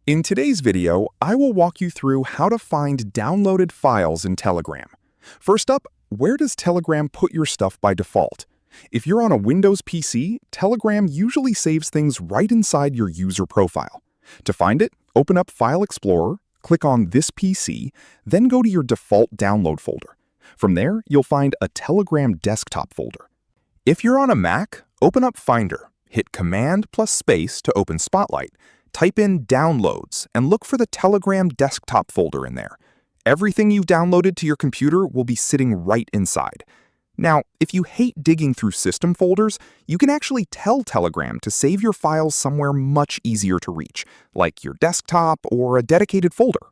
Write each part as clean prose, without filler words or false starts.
In today's video, I will walk you through how to find downloaded files in Telegram. First up, where does Telegram put your stuff by default? If you're on a Windows PC, Telegram usually saves things right inside your user profile. To find it, open up File Explorer, click on This PC, then go to your default download folder. From there, you'll find a Telegram desktop folder. If you're on a Mac, open up Finder, hit Command plus Space to open Spotlight, type in Downloads, and look for the Telegram desktop folder in there. Everything you've downloaded to your computer will be sitting right inside. Now, if you hate digging through system folders, you can actually tell Telegram to save your files somewhere much easier to reach, like your desktop or a dedicated folder.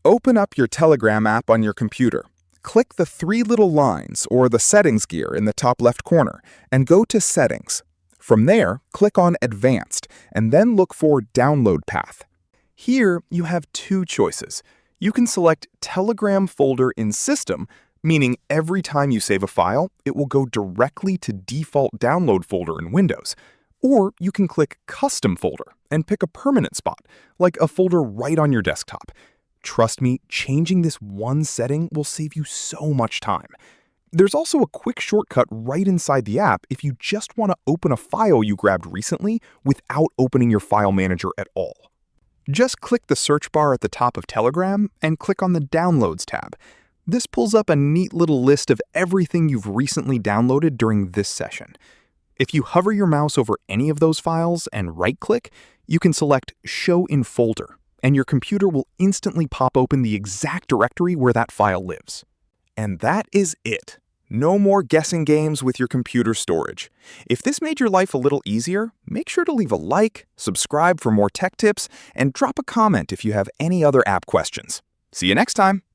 Open up your Telegram app on your computer. Click the three little lines or the settings gear in the top left corner and go to Settings. From there, click on Advanced and then look for Download Path. Here, you have two choices. You can select Telegram folder in System, meaning every time you save a file, it will go directly to default download folder in Windows. Or you can click Custom Folder and pick a permanent spot, like a folder right on your desktop. Trust me, changing this one setting will save you so much time. There's also a quick shortcut right inside the app if you just want to open a file you grabbed recently without opening your file manager at all. Just click the search bar at the top of Telegram and click on the Downloads tab. This pulls up a neat little list of everything you've recently downloaded during this session. If you hover your mouse over any of those files and right-click, you can select Show in Folder, and your computer will instantly pop open the exact directory where that file lives. And that is it. No more guessing games with your computer storage. If this made your life a little easier, make sure to leave a like, subscribe for more tech tips, and drop a comment if you have any other app questions. See you next time.